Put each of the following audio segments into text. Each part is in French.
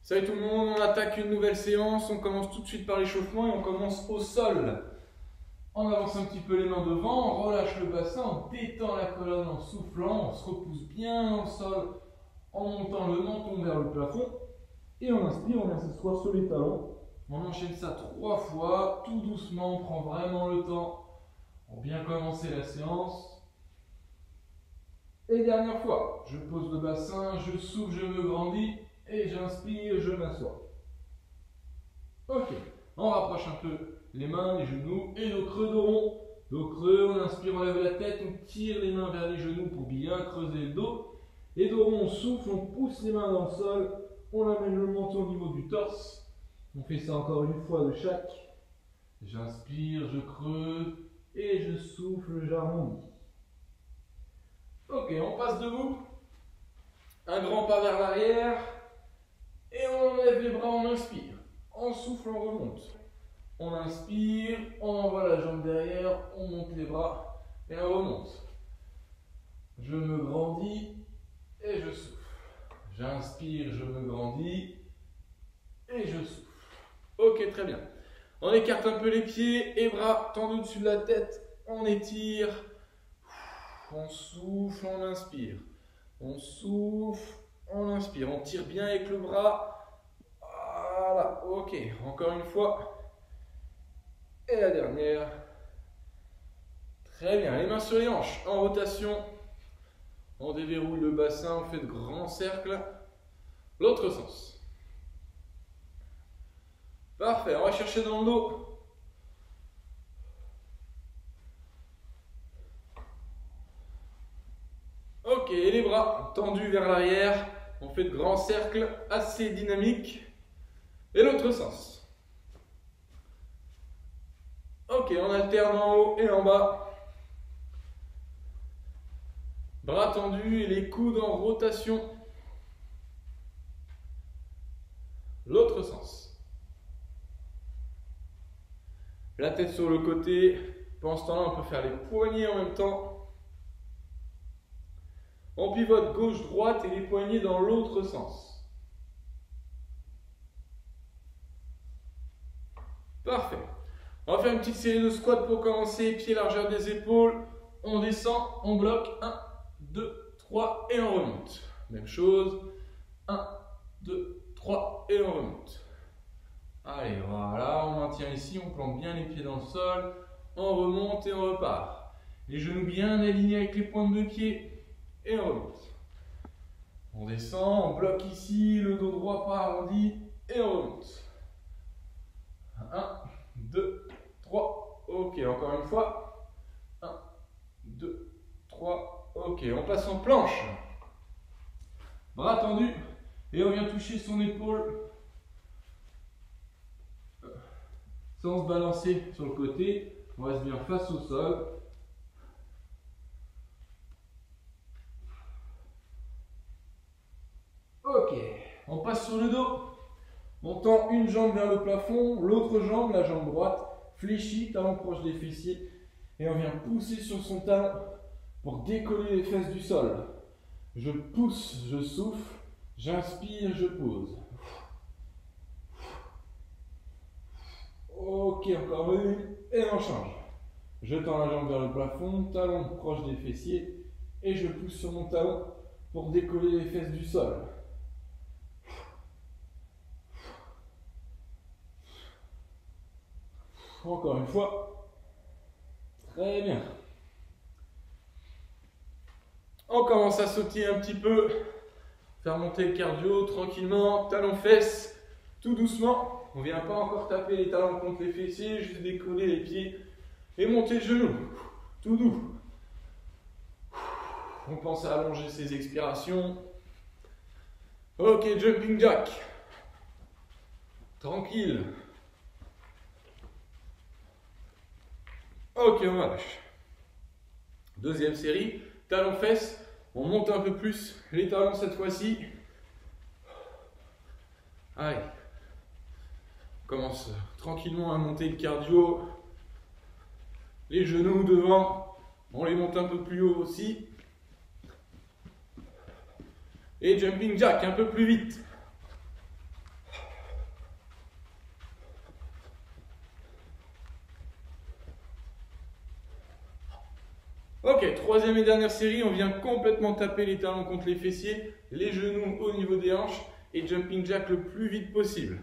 Salut tout le monde, on attaque une nouvelle séance, on commence tout de suite par l'échauffement et on commence au sol. On avance un petit peu les mains devant, on relâche le bassin, on détend la colonne en soufflant, on se repousse bien dans le sol en montant le menton vers le plafond. Et on inspire, on vient s'asseoir sur les talons. On enchaîne ça 3 fois, tout doucement, on prend vraiment le temps pour bien commencer la séance. Et dernière fois, je pose le bassin, je souffle, je me grandis. Et j'inspire, je m'assois. Ok, on rapproche un peu les mains, les genoux et nos creux de rond. Dos creux, on inspire, on lève la tête, on tire les mains vers les genoux pour bien creuser le dos. Et dos rond, on souffle, on pousse les mains dans le sol, on amène le menton au niveau du torse. On fait ça encore une fois de chaque. J'inspire, je creuse et je souffle, j'arrondis. Ok, on passe debout. Un grand pas vers l'arrière. Et on enlève les bras, on inspire. On souffle, on remonte. On inspire, on envoie la jambe derrière, on monte les bras et on remonte. Je me grandis et je souffle. J'inspire, je me grandis et je souffle. Ok, très bien. On écarte un peu les pieds et bras tendus au-dessus de la tête. On étire. On souffle, on inspire. On souffle. On inspire, on tire bien avec le bras. Voilà, ok. Encore une fois. Et la dernière. Très bien, les mains sur les hanches. En rotation. On déverrouille le bassin, on fait de grands cercles. L'autre sens. Parfait, on va chercher dans le dos. Ok, et les bras tendus vers l'arrière. On fait de grands cercles assez dynamiques. Et l'autre sens. Ok, on alterne en haut et en bas. Bras tendus et les coudes en rotation. L'autre sens. La tête sur le côté. Pendant ce temps-là, on peut faire les poignets en même temps. On pivote gauche-droite et les poignets dans l'autre sens. Parfait. On va faire une petite série de squats pour commencer. Pieds largeur des épaules. On descend, on bloque. 1, 2, 3 et on remonte. Même chose. 1, 2, 3 et on remonte. Allez, voilà. On maintient ici. On plante bien les pieds dans le sol. On remonte et on repart. Les genoux bien alignés avec les pointes de pied. Et on remonte. On descend, on bloque ici, le dos droit pas arrondi, et on remonte. 1, 2, 3, ok, encore une fois. 1, 2, 3, ok, on passe en planche. Bras tendus, et on vient toucher son épaule sans se balancer sur le côté. On reste bien face au sol. Ok, on passe sur le dos. On tend une jambe vers le plafond, l'autre jambe, la jambe droite, fléchie, talon proche des fessiers. Et on vient pousser sur son talon pour décoller les fesses du sol. Je pousse, je souffle, j'inspire, je pose. Ok, encore une, et on change. Je tends la jambe vers le plafond, talon proche des fessiers, et je pousse sur mon talon pour décoller les fesses du sol. Encore une fois. Très bien. On commence à sauter un petit peu. Faire monter le cardio tranquillement. Talons-fesses. Tout doucement. On ne vient pas encore taper les talons contre les fessiers. Juste décoller les pieds. Et monter le genou. Tout doux. On pense à allonger ses expirations. Ok, jumping jack. Tranquille. Ok, on relâche. Deuxième série, talons-fesses. On monte un peu plus les talons cette fois-ci. Allez. On commence tranquillement à monter le cardio. Les genoux devant. On les monte un peu plus haut aussi. Et jumping jack un peu plus vite. Ok, troisième et dernière série, on vient complètement taper les talons contre les fessiers, les genoux au niveau des hanches et jumping jack le plus vite possible.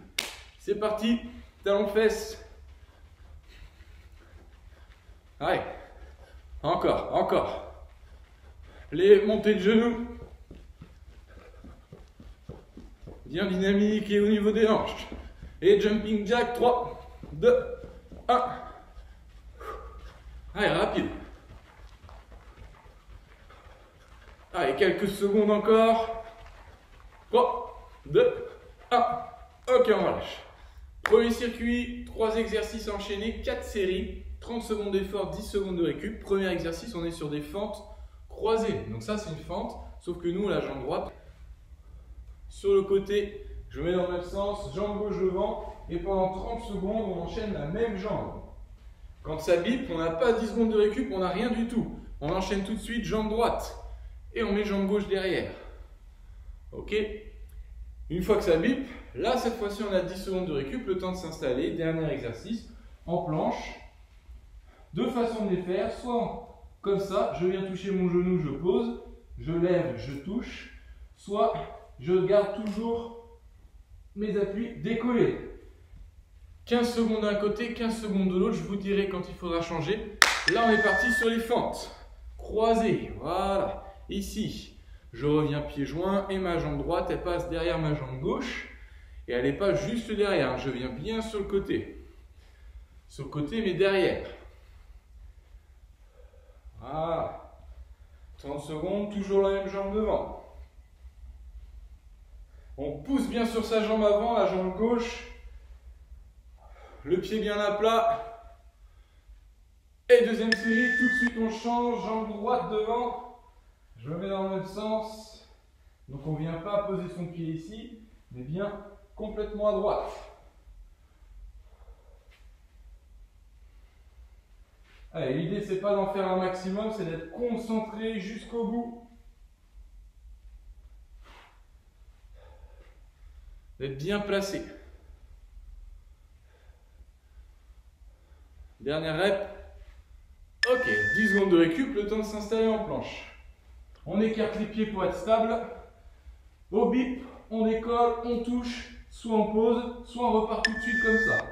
C'est parti, talons fesses. Allez, encore, encore. Les montées de genoux. Bien dynamique et au niveau des hanches. Et jumping jack, 3, 2, 1. Allez, rapide. Allez, quelques secondes encore. 3, 2, 1. Ok, on relâche. Premier circuit, 3 exercices enchaînés, 4 séries, 30 secondes d'effort, 10 secondes de récup. Premier exercice, on est sur des fentes croisées. Donc ça, c'est une fente, sauf que nous, la jambe droite, sur le côté, je mets dans le même sens, jambe gauche devant, et pendant 30 secondes, on enchaîne la même jambe. Quand ça bip, on n'a pas 10 secondes de récup, on n'a rien du tout. On enchaîne tout de suite jambe droite, et on met jambe gauche derrière. Ok? Une fois que ça bip, là, cette fois-ci, on a 10 secondes de récup, le temps de s'installer. Dernier exercice, en planche. Deux façons de les faire, soit comme ça, je viens toucher mon genou, je pose, je lève, je touche, soit je garde toujours mes appuis décollés. 15 secondes d'un côté, 15 secondes de l'autre, je vous dirai quand il faudra changer. Là, on est parti sur les fentes. Croisées, voilà. Ici, je reviens pieds joints et ma jambe droite, elle passe derrière ma jambe gauche. Et elle n'est pas juste derrière, je viens bien sur le côté. Sur le côté, mais derrière. Voilà. 30 secondes, toujours la même jambe devant. On pousse bien sur sa jambe avant, la jambe gauche. Le pied bien à plat. Et deuxième série, tout de suite on change, jambe droite devant. Je me mets dans le même sens. Donc on ne vient pas poser son pied ici, mais bien complètement à droite. Allez, l'idée c'est pas d'en faire un maximum, c'est d'être concentré jusqu'au bout. D'être bien placé. Dernière rep. Ok, 10 secondes de récup, le temps de s'installer en planche. On écarte les pieds pour être stable. Au bip, on décolle, on touche, soit on pose, soit on repart tout de suite comme ça.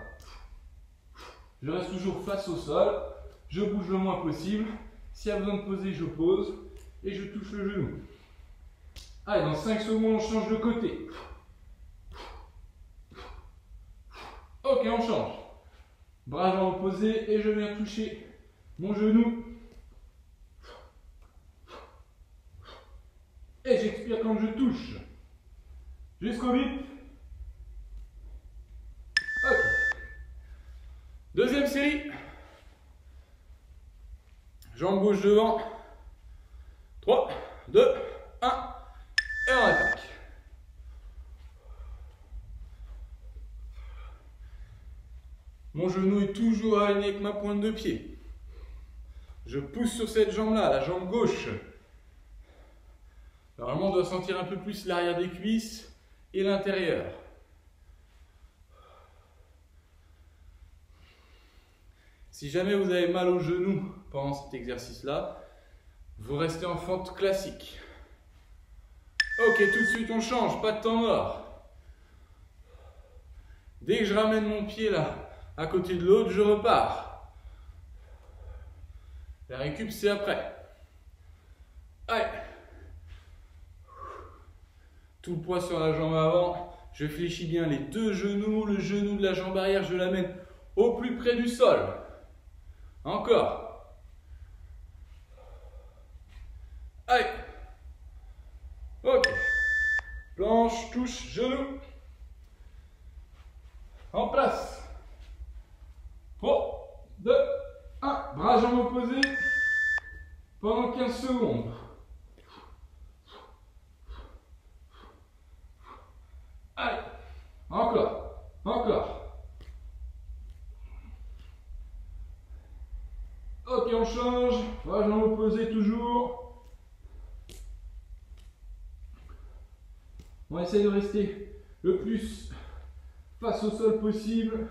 Je reste toujours face au sol, je bouge le moins possible. S'il y a besoin de poser, je pose et je touche le genou. Allez, dans 5 secondes, on change de côté. Ok, on change. Bras jambes opposés et je viens toucher mon genou. Et j'expire quand je touche. Jusqu'au bip. Ok. Deuxième série. Jambe gauche devant. 3, 2, 1. Et on attaque. Mon genou est toujours aligné avec ma pointe de pied. Je pousse sur cette jambe-là, la jambe gauche. Normalement, on doit sentir un peu plus l'arrière des cuisses et l'intérieur. Si jamais vous avez mal au genou pendant cet exercice-là, vous restez en fente classique. Ok, tout de suite on change, pas de temps mort. Dès que je ramène mon pied là, à côté de l'autre, je repars. La récup, c'est après. Allez. Tout le poids sur la jambe avant. Je fléchis bien les deux genoux. Le genou de la jambe arrière, je l'amène au plus près du sol. Encore. Allez. Ok. Planche, touche, genou. En place. 3, 2, 1. Bras jambes opposés. Pendant 15 secondes. Allez. Encore. Encore. Ok, on change. Bras jambes opposés toujours. On essaie de rester le plus face au sol possible.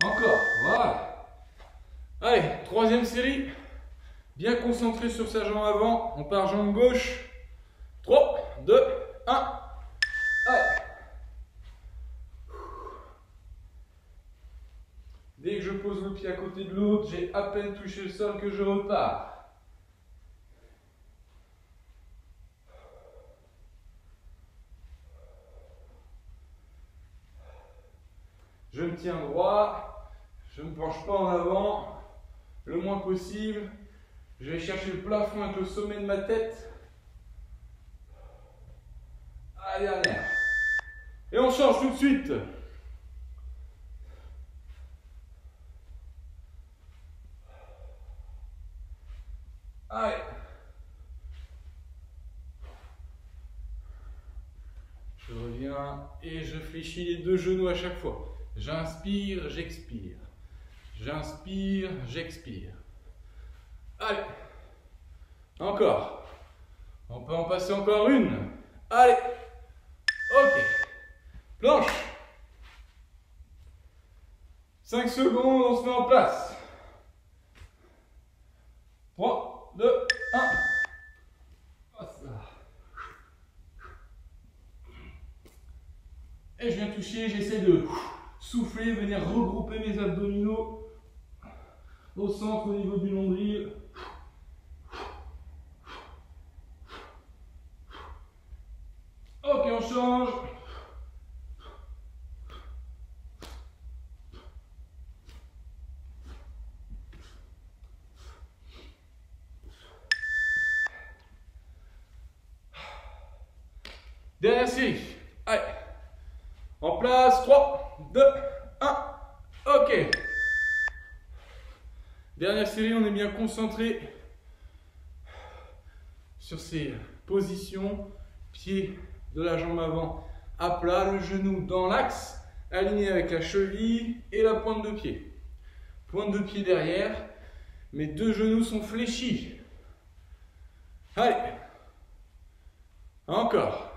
Encore, voilà. Troisième série. Bien concentré sur sa jambe avant. On part jambe gauche. 3, 2, 1. Allez. Dès que je pose le pied à côté de l'autre, j'ai à peine touché le sol que je repars. Je me tiens droit, je ne me penche pas en avant, le moins possible. Je vais chercher le plafond avec le sommet de ma tête. À la dernière. Et on change tout de suite. Allez. Je reviens et je fléchis les deux genoux à chaque fois. J'inspire, j'expire. J'inspire, j'expire. Allez. Encore. On peut en passer encore une. Allez. Ok. Planche. 5 secondes, on se met en place. 3, 2, 1. Et je viens toucher, j'essaie de souffler, venir regrouper mes abdominaux au centre, au niveau du nombril. Ok, on change. Dernière série. Allez. En place. 3, 2, 1. Ok. Dernière série, on est bien concentré sur ces positions. Pied de la jambe avant à plat, le genou dans l'axe, aligné avec la cheville et la pointe de pied. Pointe de pied derrière, mes deux genoux sont fléchis. Allez. Encore.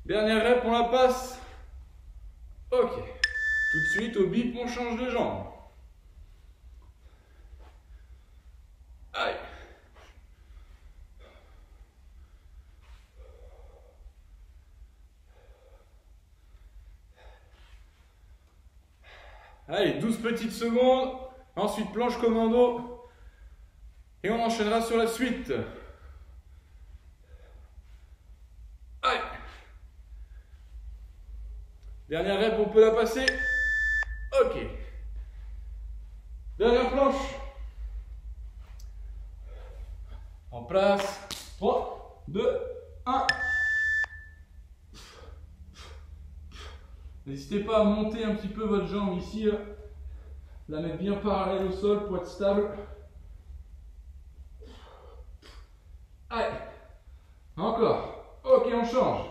Dernière rep, on la passe. Ok. Tout de suite, au bip, on change de jambe. Allez. Allez, 12 petites secondes. Ensuite, planche commando. Et on enchaînera sur la suite. Allez. Dernière rep, on peut la passer. Ok. Dernière planche. En place. 3, 2, 1. N'hésitez pas à monter un petit peu votre jambe ici. La mettre bien parallèle au sol pour être stable. Allez. Encore. Ok, on change.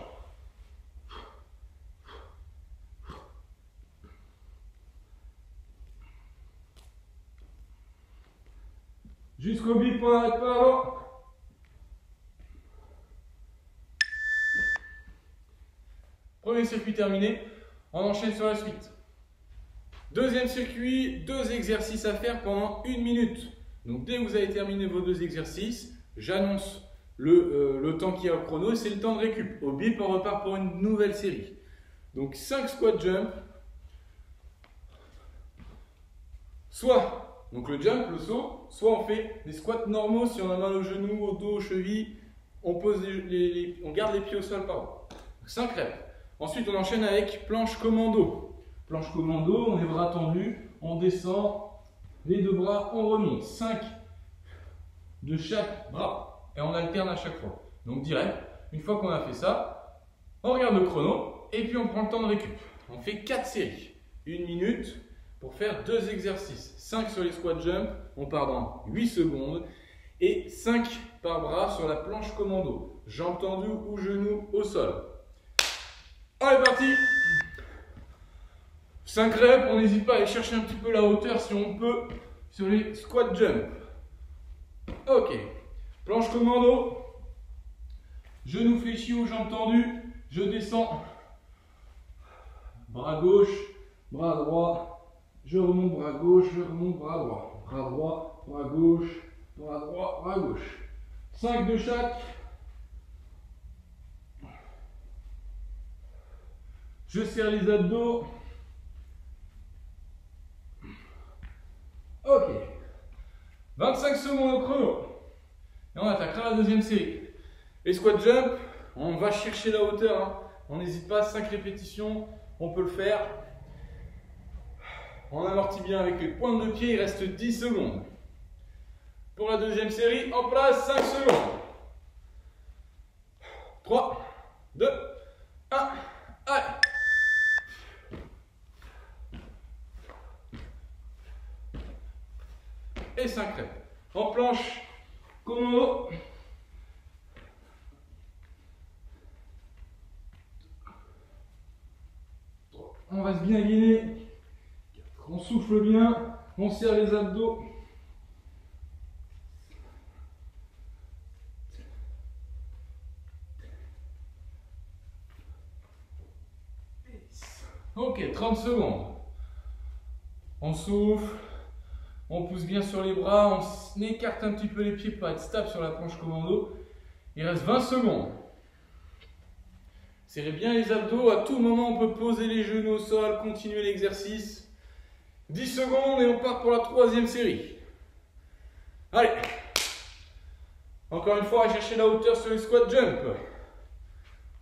Jusqu'au bip, on n'arrête pas avant. Premier circuit terminé. On enchaîne sur la suite. Deuxième circuit, 2 exercices à faire pendant 1 minute. Donc dès que vous avez terminé vos 2 exercices, j'annonce le temps qui est au chrono et c'est le temps de récup. Au bip, on repart pour une nouvelle série. Donc 5 squat jump. Soit, donc le jump, le saut, soit on fait des squats normaux si on a mal aux genoux, au dos, aux chevilles. On garde les pieds au sol, pardon. 5 reps. Ensuite, on enchaîne avec planche commando. Planche commando, on est bras tendus, on descend, les deux bras, on remonte. 5 de chaque bras. Et on alterne à chaque fois. Donc direct, une fois qu'on a fait ça, on regarde le chrono et puis on prend le temps de récup. On fait 4 séries. 1 minute pour faire 2 exercices. 5 sur les squat jump, on part dans 8 secondes. Et 5 par bras sur la planche commando. Jambes tendues ou genoux au sol. Allez, parti! 5 reps, on n'hésite pas à aller chercher un petit peu la hauteur si on peut sur les squat jump. Ok. Planche commando. Genoux fléchis ou jambes tendues. Je descends. Bras gauche, bras droit. Je remonte bras gauche, je remonte bras droit. Bras droit, bras gauche, bras droit, bras gauche. 5 de chaque. Je serre les abdos. Ok. 25 secondes au chrono. Et on attaquera la deuxième série. Les squat jump, on va chercher la hauteur. Hein. On n'hésite pas, 5 répétitions, on peut le faire. On amortit bien avec les pointes de pied, il reste 10 secondes. Pour la deuxième série, en place, 5 secondes. 3, 2, 1, allez. Et 5 reps. En planche, commando. On reste bien gainé. On souffle bien. On serre les abdos. Ok, 30 secondes. On souffle. On pousse bien sur les bras. On écarte un petit peu les pieds pour être stable sur la planche commando. Il reste 20 secondes. Serrez bien les abdos. À tout moment, on peut poser les genoux au sol, continuer l'exercice. 10 secondes et on part pour la troisième série. Allez. Encore une fois, à chercher la hauteur sur les squat jump.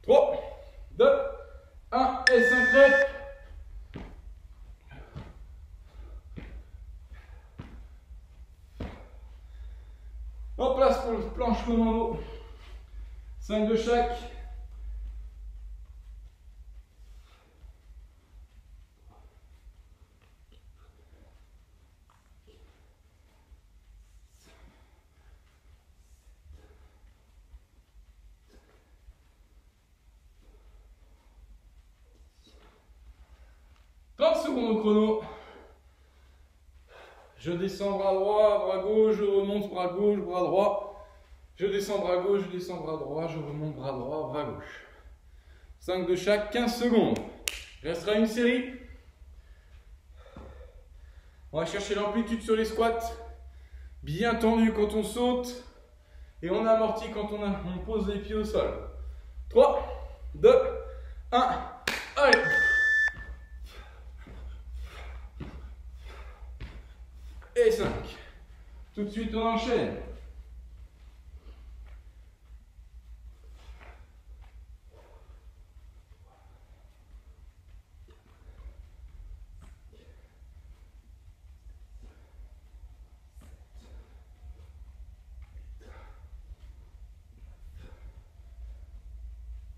3, 2, 1 et 5 reps. En place pour le planche commando. 5 de chaque. Secondes au chrono. Je descends bras droit, bras gauche, je remonte bras gauche, bras droit. Je descends bras gauche, je descends bras droit, je remonte bras droit, bras gauche. 5 de chaque, 15 secondes. Il restera une série. On va chercher l'amplitude sur les squats. Bien tendu quand on saute. Et on amortit quand on pose les pieds au sol. 3, 2, 1, allez! Et 5. Tout de suite, on enchaîne.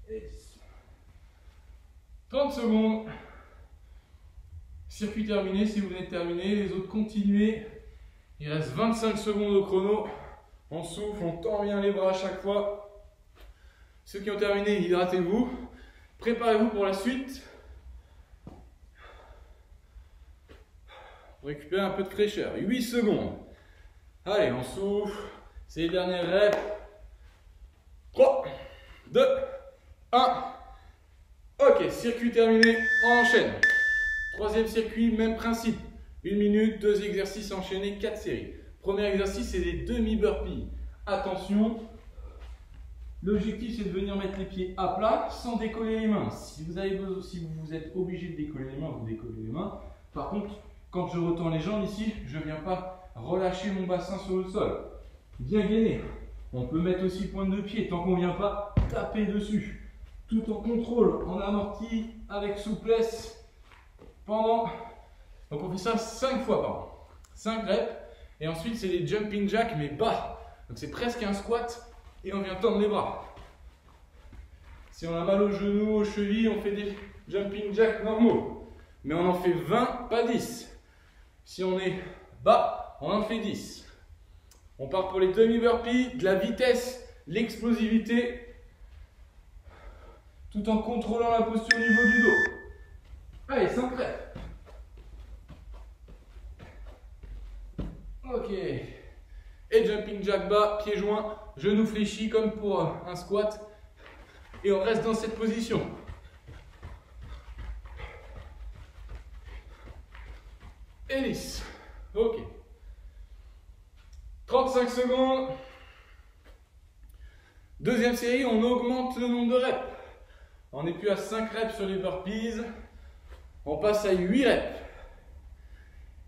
Et 30 secondes. Circuit terminé, si vous venez de terminer, les autres continuez. Il reste 25 secondes au chrono. On souffle, on tend bien les bras à chaque fois. Ceux qui ont terminé, hydratez-vous. Préparez-vous pour la suite. Pour récupérer un peu de fraîcheur. 8 secondes. Allez, on souffle. C'est les dernières reps. 3, 2, 1. Ok, circuit terminé. On enchaîne. Troisième circuit, même principe. 1 minute, 2 exercices enchaînés, 4 séries. Premier exercice, c'est des demi-burpees. Attention, l'objectif c'est de venir mettre les pieds à plat sans décoller les mains. Si vous êtes obligé de décoller les mains, vous décollez les mains. Par contre, quand je retends les jambes ici, je ne viens pas relâcher mon bassin sur le sol. Bien gainé. On peut mettre aussi pointe de pied tant qu'on ne vient pas taper dessus. Tout en contrôle, en amorti, avec souplesse. Donc on fait ça 5 fois par an. 5 reps. Et ensuite c'est les jumping jacks mais bas. Donc c'est presque un squat et on vient tendre les bras. Si on a mal aux genoux, aux chevilles, on fait des jumping jacks normaux. Mais on en fait 20, pas 10. Si on est bas, on en fait 10. On part pour les demi-burpees, de la vitesse, l'explosivité, tout en contrôlant la posture au niveau du dos. Allez, 5 reps. Ok. Et jumping jack bas, pieds joints, genoux fléchis comme pour un squat. Et on reste dans cette position. et 10. Ok. 35 secondes. Deuxième série, on augmente le nombre de reps. On n'est plus à 5 reps sur les burpees. On passe à 8 reps.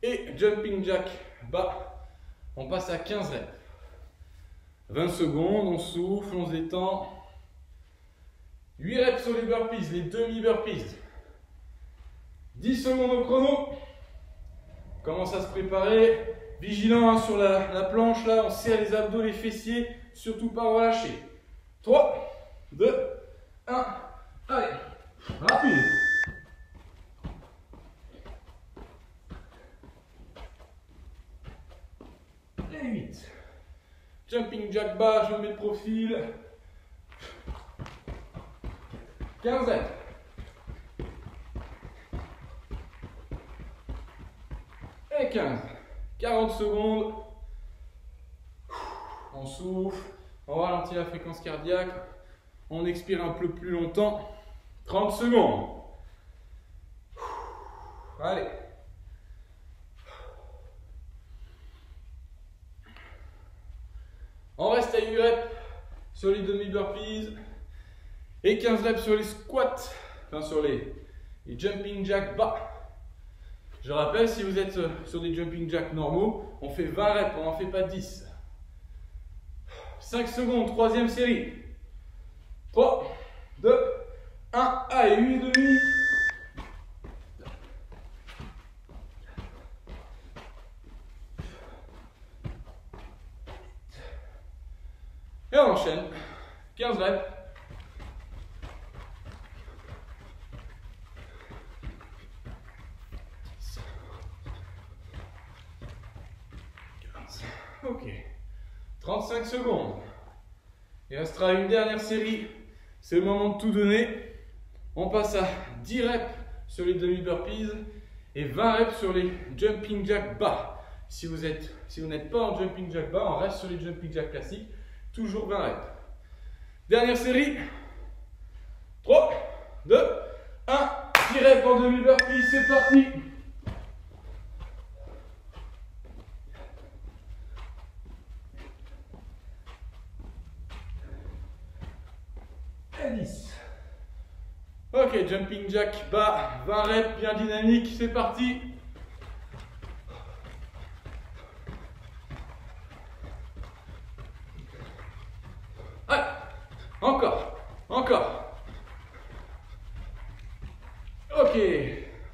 Et jumping jack bas, on passe à 15 reps. 20 secondes, on souffle, on se détend. 8 reps sur les burpees, les demi-burpees. 10 secondes au chrono. On commence à se préparer. Vigilant hein, sur la planche, là, on serre les abdos, les fessiers, surtout pas relâcher. 3, 2, 1, allez, rapide. Et 8. Jumping jack bas, je mets de profil. 15 reps. Et 15. 40 secondes. On souffle. On ralentit la fréquence cardiaque. On expire un peu plus longtemps. 30 secondes. Allez. On reste à 8 reps sur les demi-burpees et 15 reps sur les squats, enfin sur les jumping jacks bas. Je rappelle, si vous êtes sur des jumping jacks normaux, on fait 20 reps, on n'en fait pas 10. 5 secondes, troisième série. 3, 2, 1, allez, 8 demi. Et on enchaîne. 15 reps. Ok. 35 secondes. Il restera une dernière série. C'est le moment de tout donner. On passe à 10 reps sur les demi-burpees et 20 reps sur les jumping jacks bas. Si vous n'êtes pas en jumping jack bas, on reste sur les jumping jacks classiques. Toujours 20 reps. Dernière série. 3, 2, 1. 10 reps en demi-burpees, c'est parti. Et 10. Ok, jumping jack bas, 20 reps, bien dynamique, c'est parti. Allez, encore. Ok,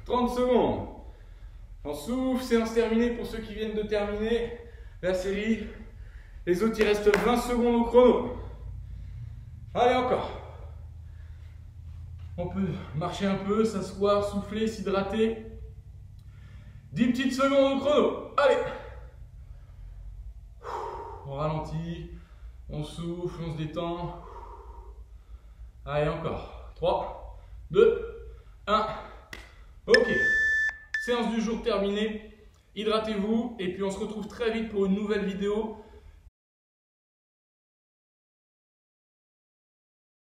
30 secondes. On souffle, séance terminée pour ceux qui viennent de terminer la série. Les autres, il reste 20 secondes au chrono. Allez, encore. On peut marcher un peu, s'asseoir, souffler, s'hydrater. 10 petites secondes au chrono. Allez. On ralentit, on souffle, on se détend. Allez, encore. 3, 2, 1. Ok. Séance du jour terminée. Hydratez-vous et puis on se retrouve très vite pour une nouvelle vidéo